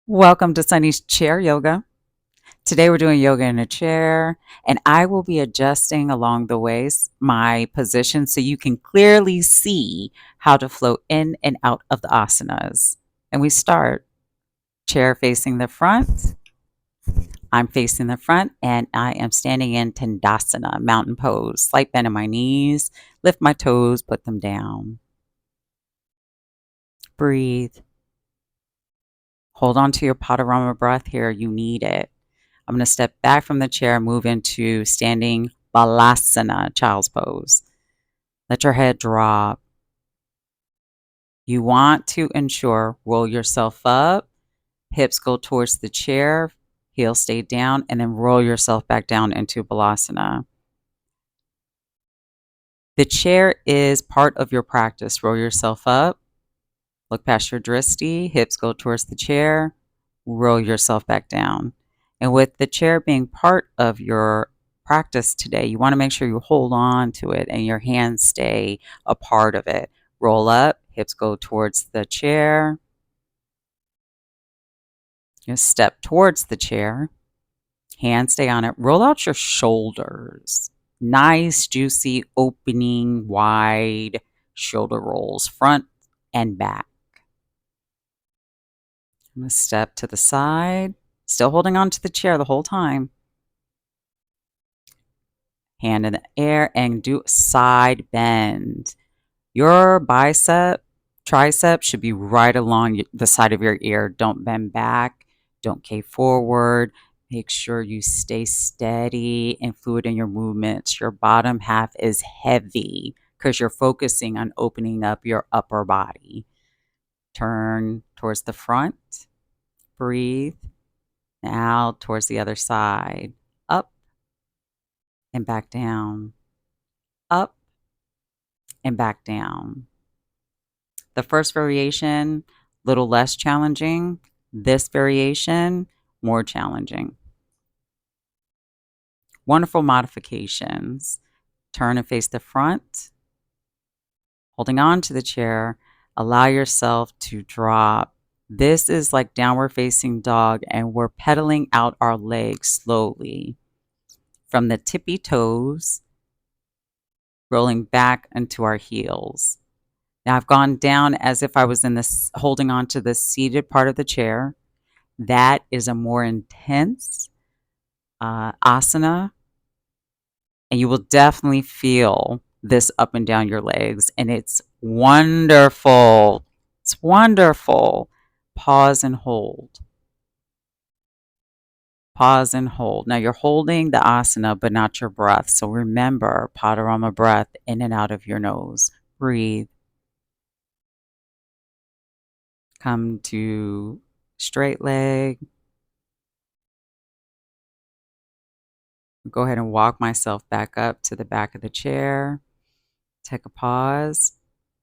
Welcome to Sunny's Chair Yoga. Today we're doing yoga in a chair, and I will be adjusting along the ways my position so you can clearly see how to flow in and out of the asanas. And we start chair facing the front. I'm facing the front and I am standing in Tandasana, mountain pose. Slight bend in my knees, lift my toes, put them down. Breathe. Hold on to your Padarama breath here. You need it. I'm going to step back from the chair, move into standing balasana, child's pose. Let your head drop. You want to ensure roll yourself up, hips go towards the chair, heels stay down, and then roll yourself back down into balasana. The chair is part of your practice. Roll yourself up, look past your dristi, hips go towards the chair, roll yourself back down. And with the chair being part of your practice today, you want to make sure you hold on to it and your hands stay a part of it. Roll up, hips go towards the chair. You step towards the chair, hands stay on it. Roll out your shoulders. Nice, juicy, opening, wide shoulder rolls, front and back. I'm going to step to the side, still holding on to the chair the whole time. Hand in the air and do side bend. Your bicep, tricep should be right along the side of your ear. Don't bend back. Don't cave forward. Make sure you stay steady and fluid in your movements. Your bottom half is heavy because you're focusing on opening up your upper body. Turn towards the front. Breathe. Now towards the other side. Up and back down. Up and back down. The first variation, little less challenging. This variation, more challenging. Wonderful modifications. Turn and face the front. Holding on to the chair, allow yourself to drop. This is like downward facing dog, and we're pedaling out our legs slowly from the tippy toes, rolling back into our heels. Now I've gone down as if I was in this, holding on to the seated part of the chair. That is a more intense asana, and you will definitely feel this up and down your legs, and it's wonderful. It's wonderful. Pause and hold. Pause and hold. Now you're holding the asana, but not your breath. So remember, Padarama breath in and out of your nose. Breathe. Come to straight leg. Go ahead and walk myself back up to the back of the chair. Take a pause.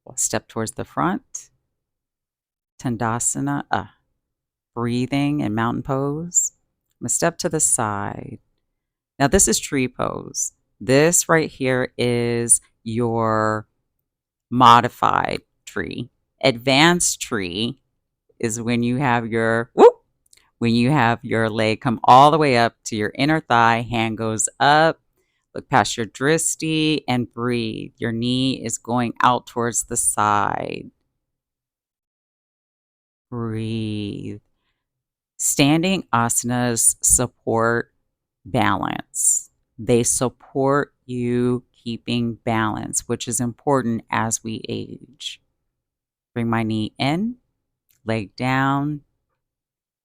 We'll step towards the front. Tandasana. Breathing in mountain pose. I'm going to step to the side. Now this is tree pose. This right here is your modified tree. Advanced tree is when you have your when you have your leg come all the way up to your inner thigh, hand goes up, look past your dristi and breathe. Your knee is going out towards the side. Breathe. Standing asanas support balance. They support you keeping balance, which is important as we age. Bring my knee in, leg down,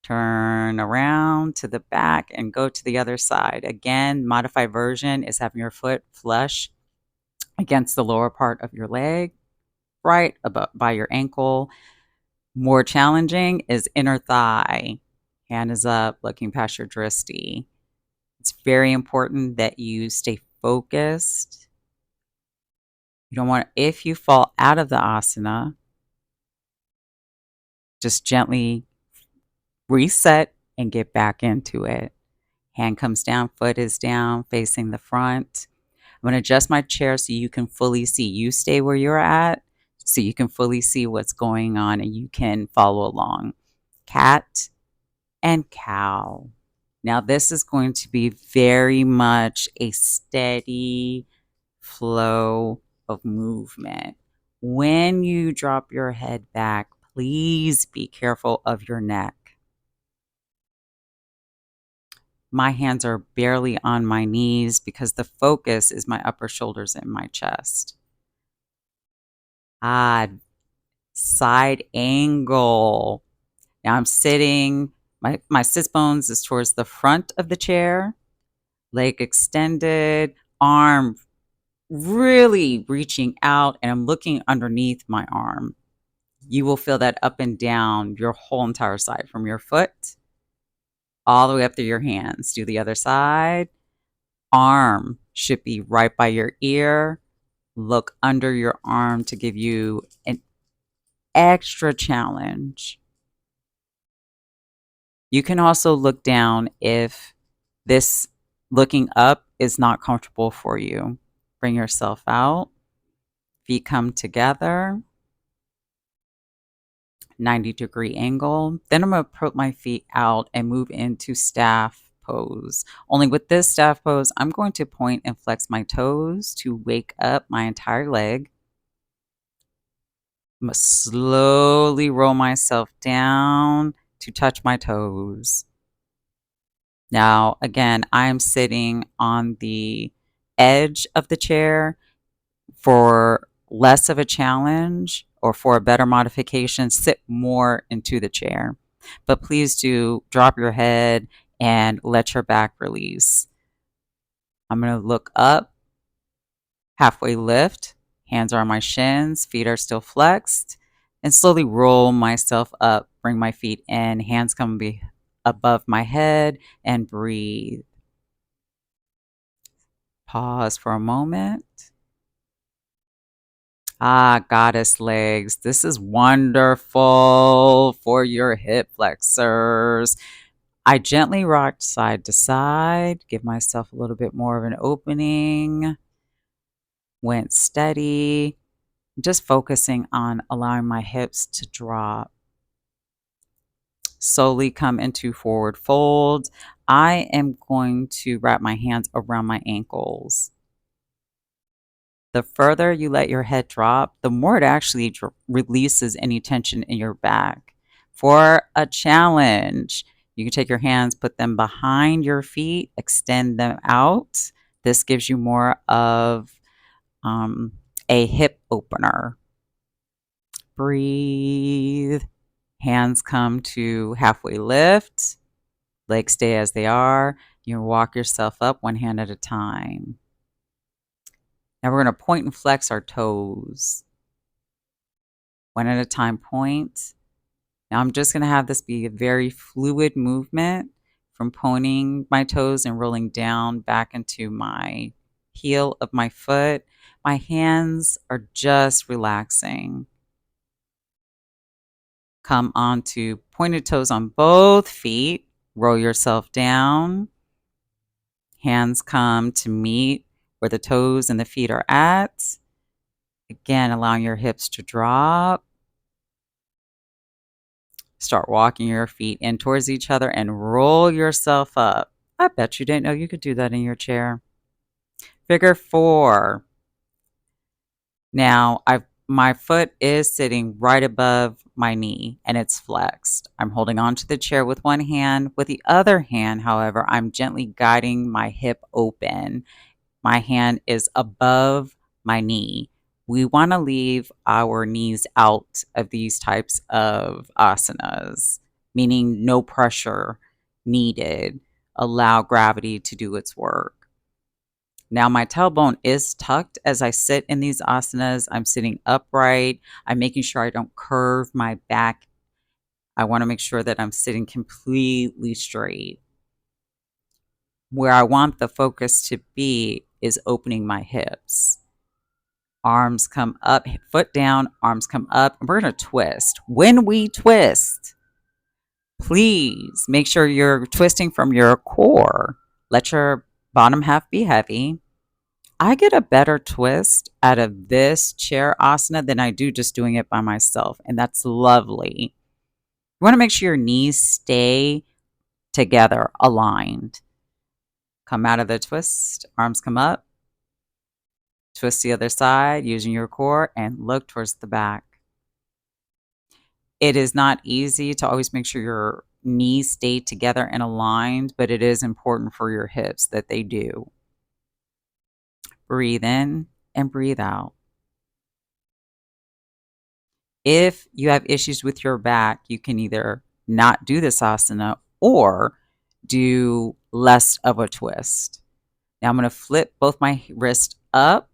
turn around to the back and go to the other side. Again, modified version is having your foot flush against the lower part of your leg, right above by your ankle. More challenging is inner thigh. Hand is up, looking past your dristi. It's very important that you stay focused. You don't want, if you fall out of the asana, just gently reset and get back into it. Hand comes down, foot is down, facing the front. I'm going to adjust my chair so you can fully see. You stay where you're at so you can fully see what's going on and you can follow along. Cat, and cow. Now, this is going to be very much a steady flow of movement. When you drop your head back, please be careful of your neck. My hands are barely on my knees because the focus is my upper shoulders and my chest. Ah, side angle. Now I'm sitting, my sits bones is towards the front of the chair, leg extended, arm really reaching out, and I'm looking underneath my arm. You will feel that up and down your whole entire side from your foot all the way up through your hands. Do the other side. Arm should be right by your ear. Look under your arm to give you an extra challenge. You can also look down if this looking up is not comfortable for you. Bring yourself out. Feet come together. 90-degree angle. Then I'm going to put my feet out and move into staff pose. Only with this staff pose, I'm going to point and flex my toes to wake up my entire leg. I'm going to slowly roll myself down to touch my toes. Now, again, I'm sitting on the edge of the chair. For less of a challenge or for a better modification, sit more into the chair. But please do drop your head and let your back release. I'm going to look up, halfway lift, hands are on my shins, feet are still flexed, and slowly roll myself up, bring my feet in, hands come above my head, and breathe. Pause for a moment. Ah, goddess legs. This is wonderful for your hip flexors. I gently rocked side to side, give myself a little bit more of an opening, went steady, just focusing on allowing my hips to drop. Slowly come into forward fold. I am going to wrap my hands around my ankles. The further you let your head drop, the more it actually releases any tension in your back. For a challenge, you can take your hands, put them behind your feet, extend them out. This gives you more of a hip opener. Breathe. Hands come to halfway lift. Legs stay as they are. You walk yourself up one hand at a time. Now we're going to point and flex our toes. One at a time point. Now I'm just going to have this be a very fluid movement from pointing my toes and rolling down back into my heel of my foot. My hands are just relaxing. Come onto pointed toes on both feet. Roll yourself down. Hands come to meet where the toes and the feet are at. Again, allowing your hips to drop. Start walking your feet in towards each other and roll yourself up. I bet you didn't know you could do that in your chair. Figure 4. Now, my foot is sitting right above my knee and it's flexed. I'm holding onto the chair with one hand. With the other hand, however, I'm gently guiding my hip open. My hand is above my knee. We want to leave our knees out of these types of asanas, meaning no pressure needed. Allow gravity to do its work. Now, my tailbone is tucked as I sit in these asanas. I'm sitting upright. I'm making sure I don't curve my back. I want to make sure that I'm sitting completely straight. Where I want the focus to be is opening my hips. Arms come up, foot down, arms come up, and we're going to twist. When we twist, please make sure you're twisting from your core. Let your bottom half be heavy. I get a better twist out of this chair asana than I do just doing it by myself, and that's lovely. You want to make sure your knees stay together, aligned. Come out of the twist, arms come up, twist the other side using your core, and look towards the back. It is not easy to always make sure your knees stay together and aligned, but it is important for your hips that they do. Breathe in and breathe out. If you have issues with your back, you can either not do this asana or do less of a twist. Now I'm going to flip both my wrists up,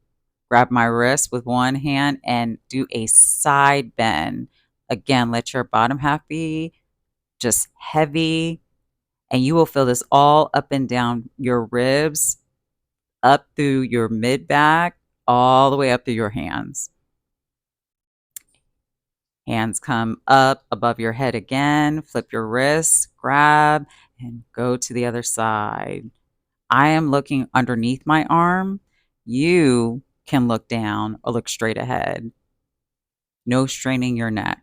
grab my wrist with one hand, and do a side bend. Again, let your bottom half be just heavy, and you will feel this all up and down your ribs, up through your mid back, all the way up through your hands. Hands come up above your head again, flip your wrists, grab, and go to the other side. I am looking underneath my arm. You can look down or look straight ahead. No straining your neck.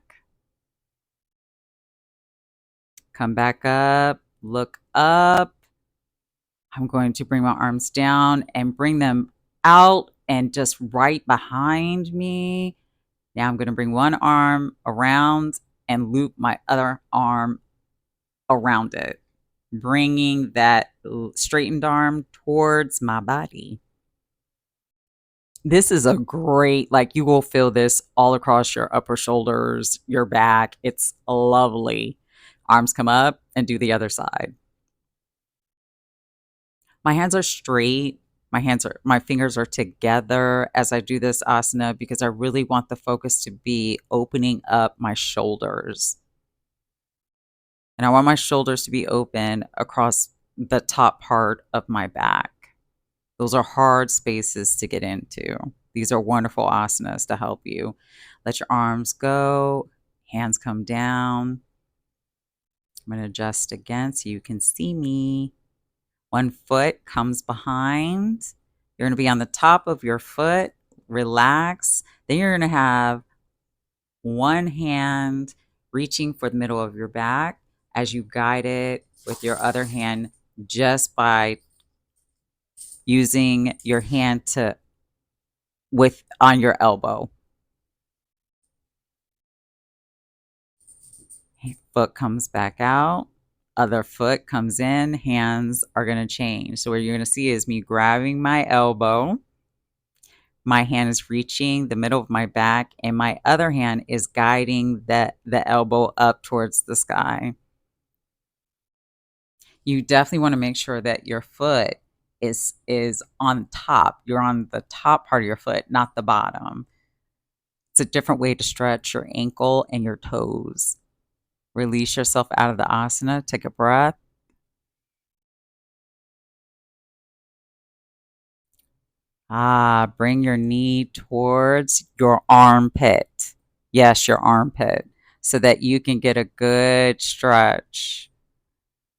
Come back up, look up. I'm going to bring my arms down and bring them out and just right behind me. Now I'm going to bring one arm around and loop my other arm around it, bringing that straightened arm towards my body. This is a great, like, you will feel this all across your upper shoulders, your back. It's lovely. Arms come up and do the other side. My hands are straight. My fingers are together as I do this asana because I really want the focus to be opening up my shoulders. And I want my shoulders to be open across the top part of my back. Those are hard spaces to get into. These are wonderful asanas to help you. Let your arms go, hands come down. I'm going to adjust again so you can see me. One foot comes behind. You're going to be on the top of your foot. Relax. Then you're going to have one hand reaching for the middle of your back as you guide it with your other hand just by using your hand on your elbow. Foot comes back out, other foot comes in, hands are going to change. So what you're going to see is me grabbing my elbow. My hand is reaching the middle of my back, and my other hand is guiding the elbow up towards the sky. You definitely want to make sure that your foot is on top. You're on the top part of your foot, not the bottom. It's a different way to stretch your ankle and your toes. Release yourself out of the asana. Take a breath. Bring your knee towards your armpit. Yes, your armpit, so that you can get a good stretch.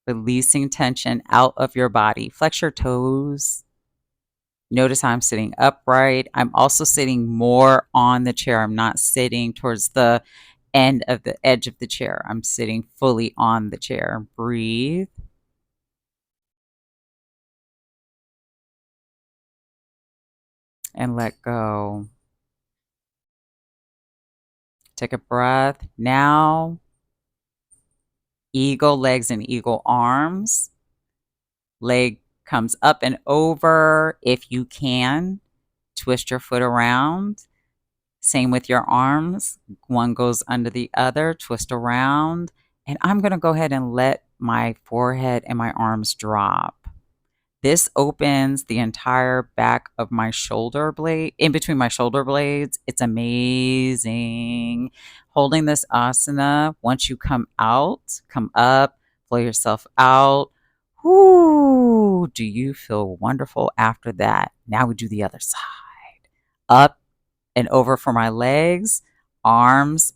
Releasing tension out of your body. Flex your toes. Notice how I'm sitting upright. I'm also sitting more on the chair. I'm not sitting towards the end of the edge of the chair. I'm sitting fully on the chair. Breathe. And let go. Take a breath. Now, eagle legs and eagle arms. Leg comes up and over if you can. Twist your foot around. Same with your arms. One goes under the other. Twist around. And I'm going to go ahead and let my forehead and my arms drop. This opens the entire back of my shoulder blade, in between my shoulder blades. It's amazing. Holding this asana, once you come out, come up, flow yourself out. Whoo, do you feel wonderful after that? Now we do the other side. Up and over for my legs, arms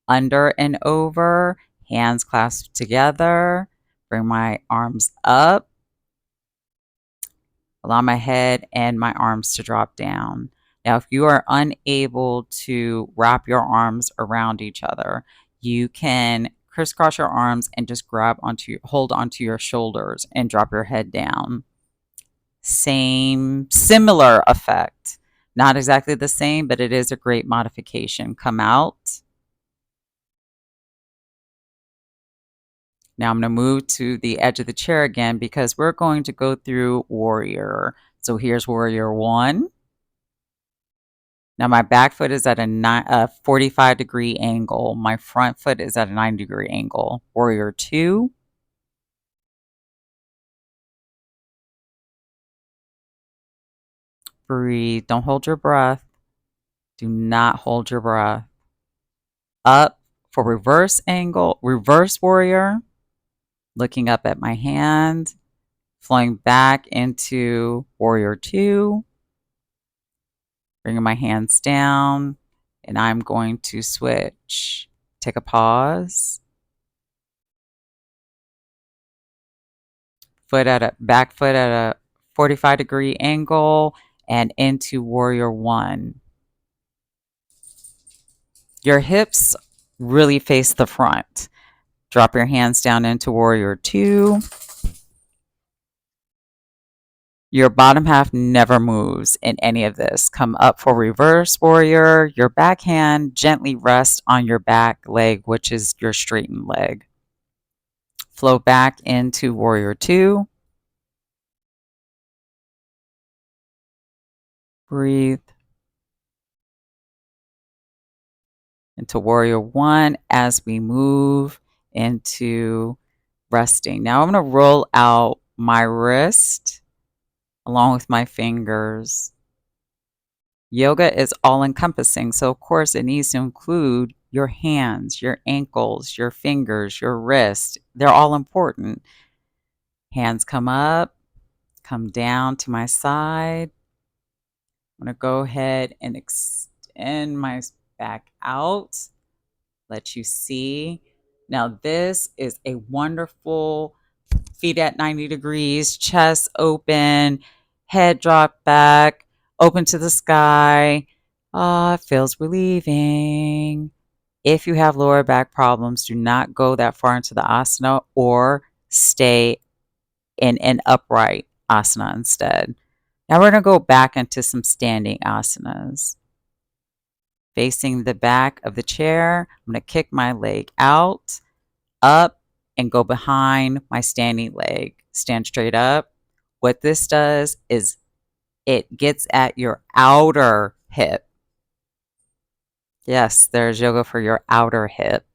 under and over, hands clasped together. Bring my arms up. Allow my head and my arms to drop down. Now, if you are unable to wrap your arms around each other, you can crisscross your arms and just hold onto your shoulders and drop your head down. Similar effect. Not exactly the same, but it is a great modification. Come out. Now I'm going to move to the edge of the chair again because we're going to go through warrior. So here's warrior one. Now my back foot is at a 45-degree angle. My front foot is at a 90-degree angle. Warrior two. Breathe. Don't hold your breath. Do not hold your breath. Up for reverse warrior. Looking up at my hand. Flowing back into warrior two. Bringing my hands down. And I'm going to switch. Take a pause. Back foot at a 45-degree angle and into warrior one. Your hips really face the front. Drop your hands down into warrior two. Your bottom half never moves in any of this. Come up for reverse warrior. Your back hand gently rests on your back leg, which is your straightened leg. Flow back into warrior two. Breathe. Into warrior one as we move into resting. Now I'm going to roll out my wrist along with my fingers. Yoga is all encompassing, so of course it needs to include your hands, your ankles, your fingers, your wrist. They're all important. Hands come up, come down to my side. I'm going to go ahead and extend my back out. Let you see. Now this is a wonderful feet at 90 degrees, chest open, head drop back, open to the sky. It feels relieving. If you have lower back problems, do not go that far into the asana or stay in an upright asana instead. Now we're going to go back into some standing asanas. Facing the back of the chair, I'm going to kick my leg out, up, and go behind my standing leg. Stand straight up. What this does is it gets at your outer hip. Yes, there's yoga for your outer hip.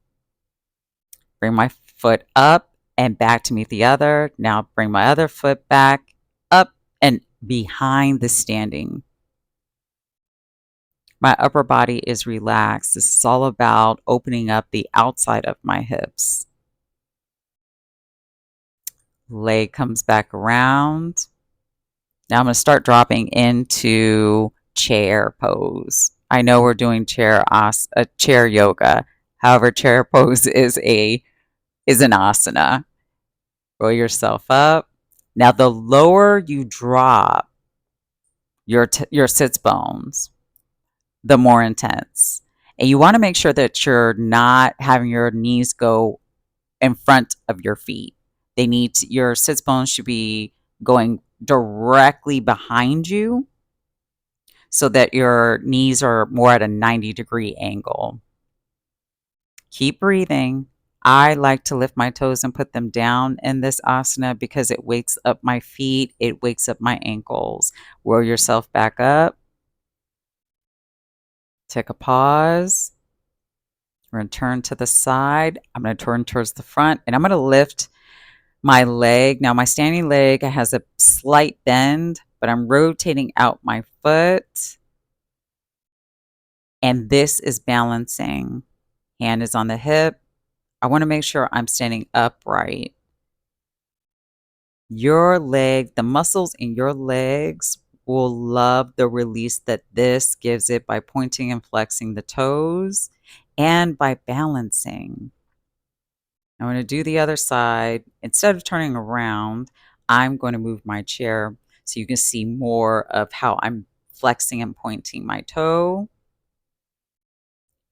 Bring my foot up and back to meet the other. Now bring my other foot back, up, and behind the standing. My upper body is relaxed. This is all about opening up the outside of my hips. Leg comes back around. Now I'm going to start dropping into chair pose. I know we're doing chair yoga. However, chair pose is an asana. Roll yourself up. Now the lower you drop your sits bones, the more intense. And you want to make sure that you're not having your knees go in front of your feet. Your sits bones should be going directly behind you so that your knees are more at a 90-degree angle. Keep breathing. I like to lift my toes and put them down in this asana because it wakes up my feet. It wakes up my ankles. Roll yourself back up. Take a pause. We're going to turn to the side. I'm going to turn towards the front, and I'm going to lift my leg. Now, my standing leg has a slight bend, but I'm rotating out my foot. And this is balancing. Hand is on the hip. I want to make sure I'm standing upright. The muscles in your legs will love the release that this gives it by pointing and flexing the toes and by balancing. I'm going to do the other side. Instead of turning around, I'm going to move my chair so you can see more of how I'm flexing and pointing my toe.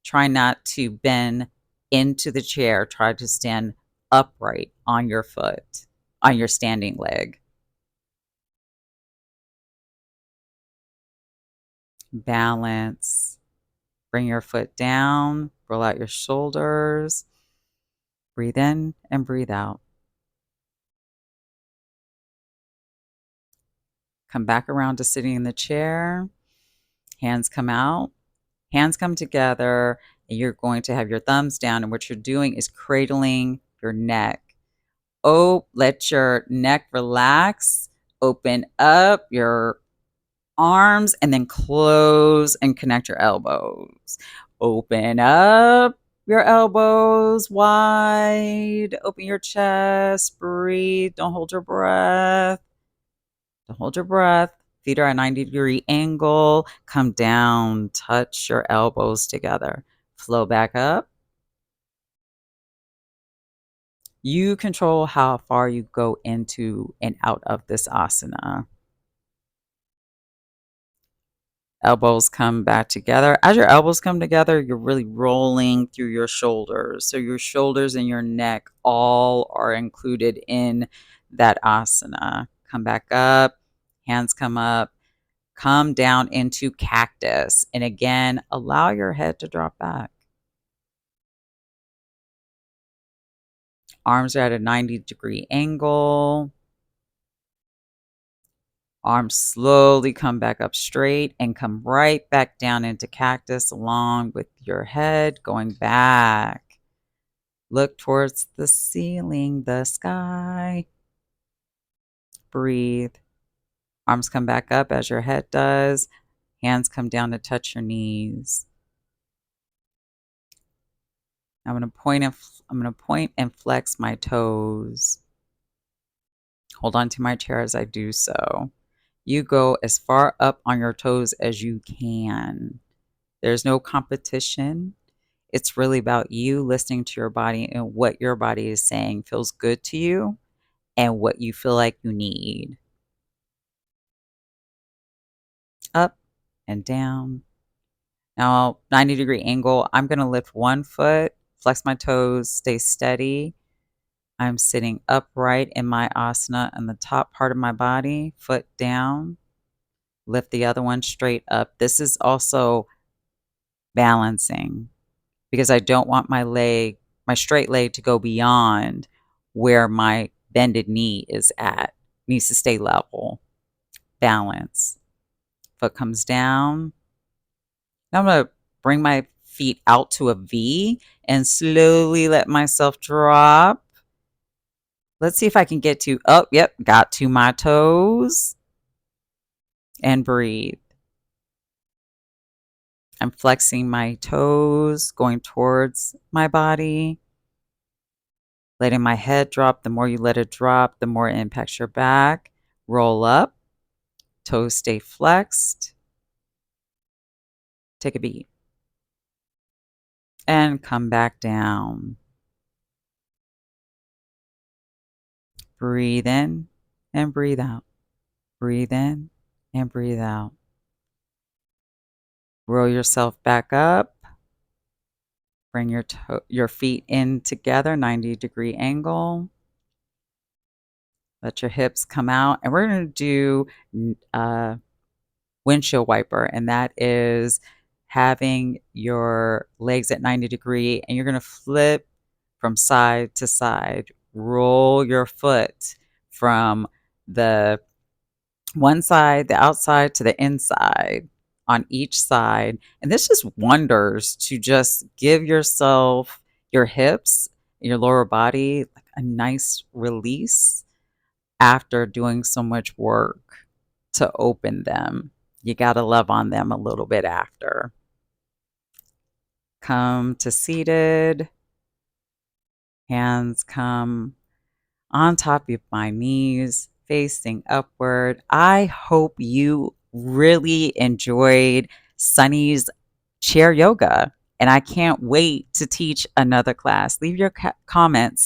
Try not to bend into the chair. Try to stand upright on your foot, on your standing leg. Balance. Bring your foot down, roll out your shoulders, breathe in and breathe out. Come back around to sitting in the chair. Hands come out, hands come together, and you're going to have your thumbs down. And what you're doing is cradling your neck. Oh, let your neck relax, open up your arms, and then close and connect your elbows. Open up your elbows wide, open your chest, breathe, don't hold your breath. Don't hold your breath. Feet are at a 90-degree angle. Come down, touch your elbows together. Flow back up. You control how far you go into and out of this asana. Elbows come back together. As your elbows come together, you're really rolling through your shoulders. So your shoulders and your neck all are included in that asana. Come back up, hands come up, come down into cactus. And again, allow your head to drop back. Arms are at a 90-degree angle. Arms slowly come back up straight and come right back down into cactus along with your head going back. Look towards the ceiling, the sky. Breathe. Arms come back up as your head does. Hands come down to touch your knees. I'm going to point and flex my toes. Hold on to my chair as I do so. You go as far up on your toes as you can. There's no competition. It's really about you listening to your body and what your body is saying feels good to you and what you feel like you need. Up and down. Now, 90-degree angle. I'm going to lift one foot, flex my toes, stay steady. I'm sitting upright in my asana on the top part of my body, foot down. Lift the other one straight up. This is also balancing because I don't want my straight leg to go beyond where my bended knee is at. Needs to stay level. Balance. Foot comes down. Now I'm going to bring my feet out to a V and slowly let myself drop. Let's see if I can get to, oh, yep, got to my toes. And breathe. I'm flexing my toes, going towards my body. Letting my head drop. The more you let it drop, the more it impacts your back. Roll up. Toes stay flexed. Take a beat. And come back down. Breathe in and breathe out. Breathe in and breathe out. Roll yourself back up. Bring your feet in together, 90-degree angle. Let your hips come out. And we're going to do windshield wiper. And that is having your legs at 90-degree. And you're going to flip from side to side. Roll your foot from the one side, the outside to the inside on each side. And this just wonders to just give yourself, your hips, your lower body, like a nice release after doing so much work to open them. You got to love on them a little bit after. Come to seated. Hands come on top of my knees, facing upward. I hope you really enjoyed Sunny's chair yoga, and I can't wait to teach another class. Leave your comments